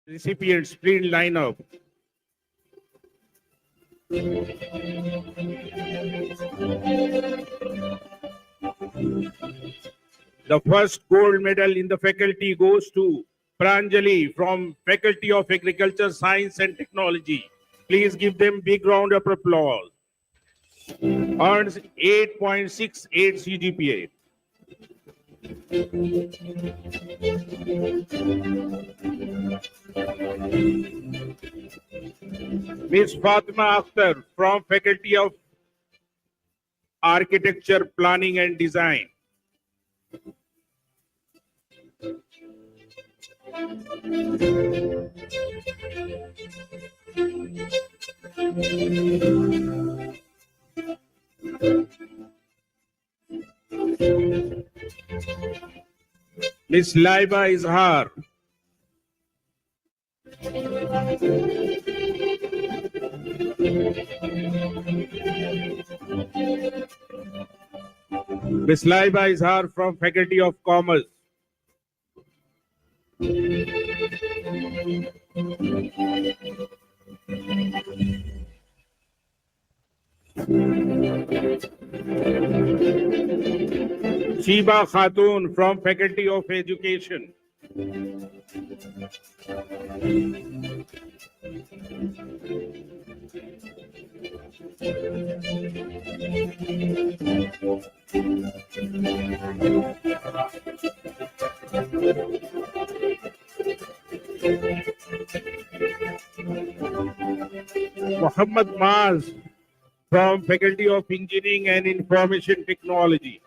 Recipients, please line up. The first gold medal in the faculty goes to Pranjali from Faculty of Agriculture, Science and Technology. Please give them big round of applause. Earns 8.68 CGPA. Miss Fatima Akhtar from Faculty of Architecture, Planning and Design. Miss Laiba Izhar. Miss Laiba Izhar from Faculty of Commerce. Shiba Khatun from Faculty of Education. Muhammad Maz from Faculty of Engineering and Information Technology.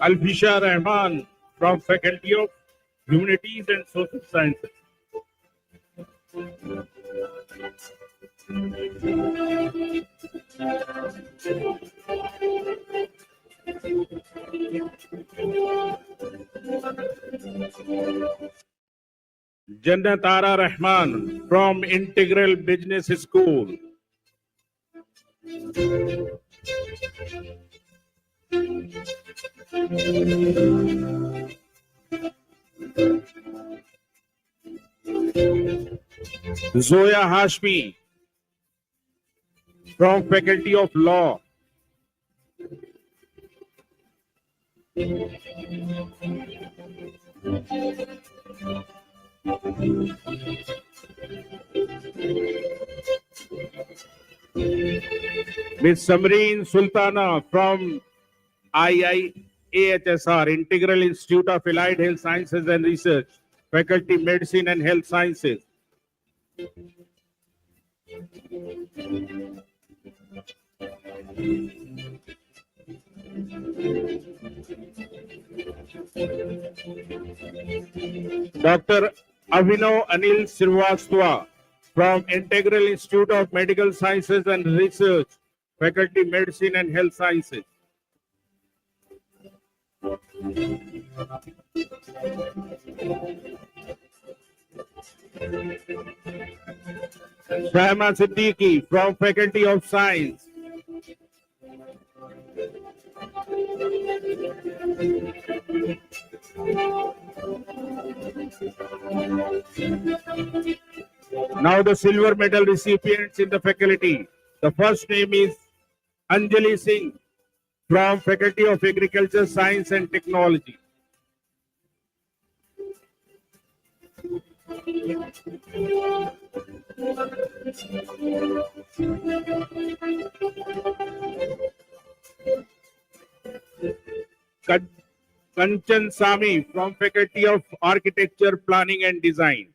Alfisha Rahman from Faculty of Humanities and Social Sciences. Jannat Ara Rahman from Integral Business School. Zoya Hashmi from Faculty of Law. Ms. Samreen Sultana from IIAHSR, Integral Institute of Allied Health Sciences and Research, Faculty Medicine and Health Sciences. Dr. Avinav Anil Srivastava from Integral Institute of Medical Sciences and Research, Faculty Medicine and Health Sciences. Shahma Siddiqui from Faculty of Science. Now the silver medal recipients in the faculty. The first name is Anjali Singh from Faculty of Agriculture, Science and Technology. Kanchan Sami from Faculty of Architecture, Planning and Design.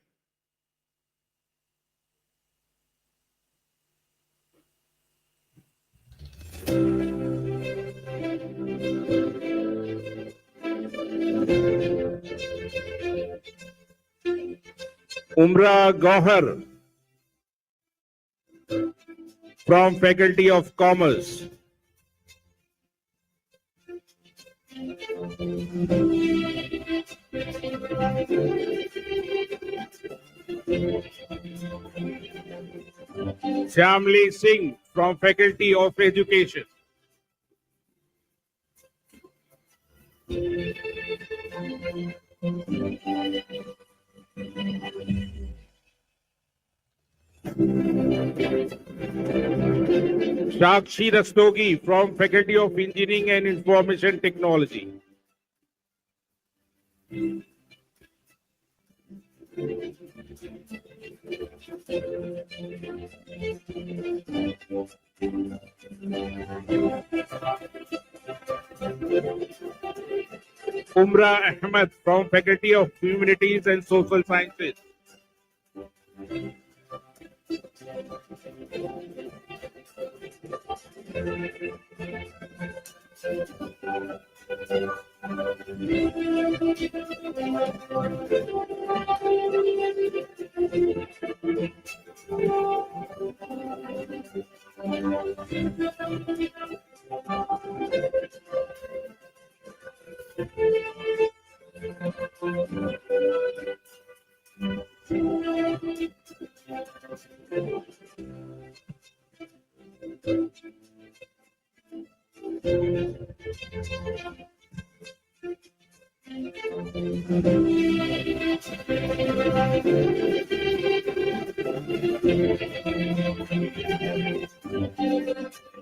Umra Gauhar from Faculty of Commerce. Shyamli Singh from Faculty of Education. Sakshi Rastogi from Faculty of Engineering and Information Technology. Umra Ahmed from Faculty of Humanities and Social Sciences.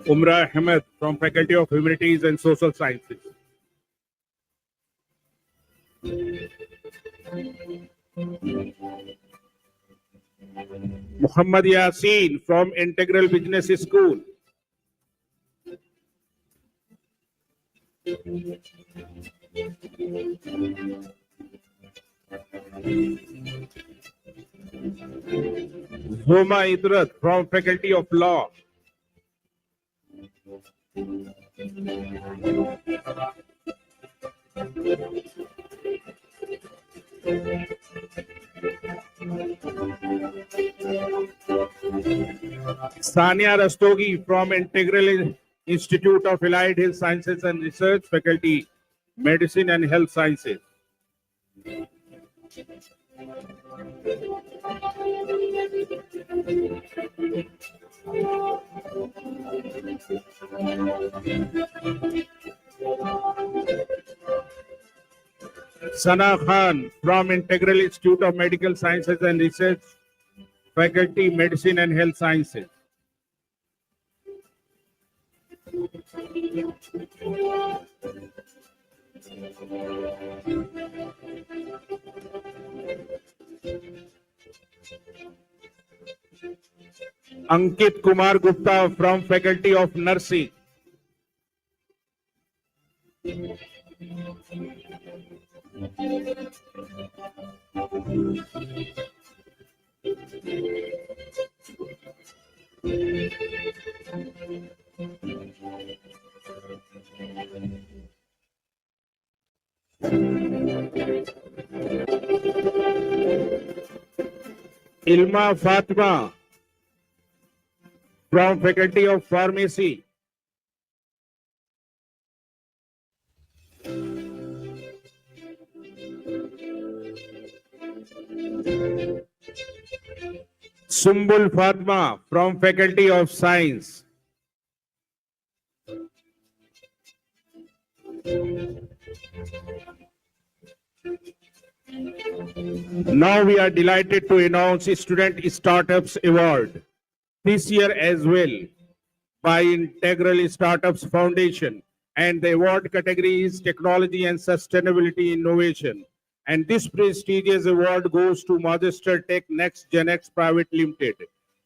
Umra Ahmed from Faculty of Humanities and Social Sciences. Muhammad Yasin from Integral Business School. Zoma Idrat from Faculty of Law. Sania Rastogi from Integral Institute of Allied Health Sciences and Research, Faculty, Medicine and Health Sciences. Sana Khan from Integral Institute of Medical Sciences and Research, Faculty, Medicine and Health Sciences. Ankit Kumar Gupta from Faculty of Nursing. Ilma Fatima from Faculty of Pharmacy. Sumbul Fatma from Faculty of Science. Now we are delighted to announce Student Startups Award this year as well by Integral Startups Foundation, and the award category is Technology and Sustainability Innovation. And this prestigious award goes to Magister Tech Next Gen X Private Limited,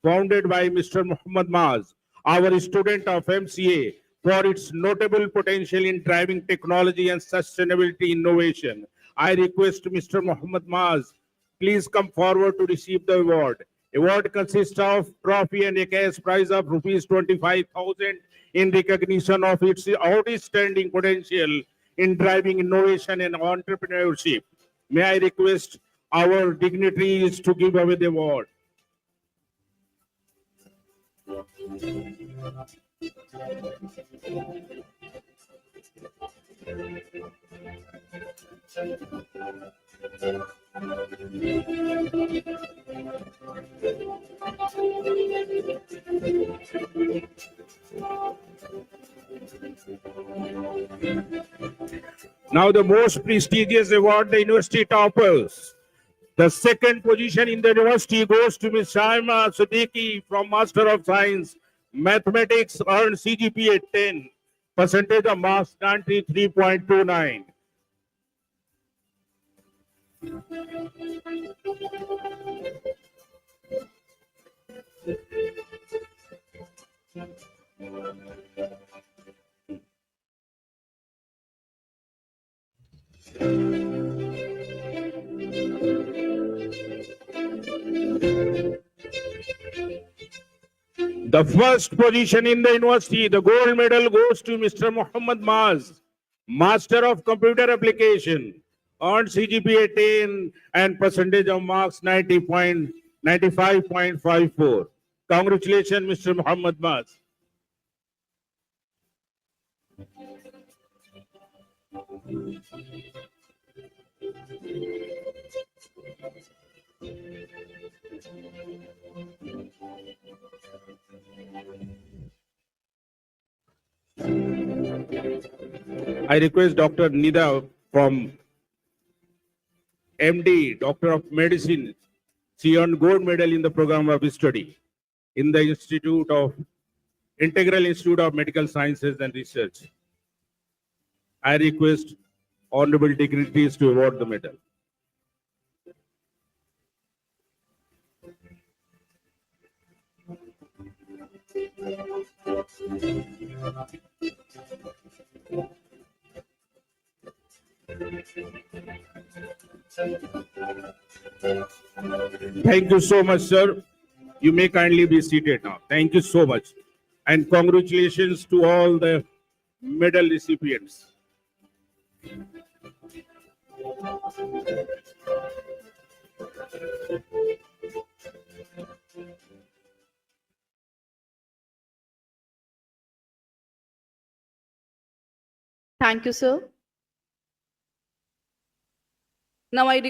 founded by Mr. Muhammad Maz, our student of MCA, for its notable potential in driving technology and sustainability innovation. I request Mr. Muhammad Maz, please come forward to receive the award. Award consists of trophy and a cash prize of rupees 25,000 in recognition of its outstanding potential in driving innovation and entrepreneurship. May I request our dignitaries to give away the award. Now the most prestigious award, the university toppers. The second position in the university goes to Ms. Shaima Siddiqui from Master of Science, Mathematics, earned CGPA 10, percentage of marks 93.29. The first position in the university, the gold medal goes to Mr. Muhammad Maz, Master of Computer Application, earned CGPA 10 and percentage of marks 95.54. Congratulations, Mr. Muhammad Maz. I request Dr. Nida from MD, Doctor of Medicine. She earned gold medal in the program of study in the Integral Institute of Medical Sciences and Research. I request honorable dignitaries to award the medal. Thank you so much, sir. You may kindly be seated now. Thank you so much. And congratulations to all the medal recipients. Thank you, sir. Now I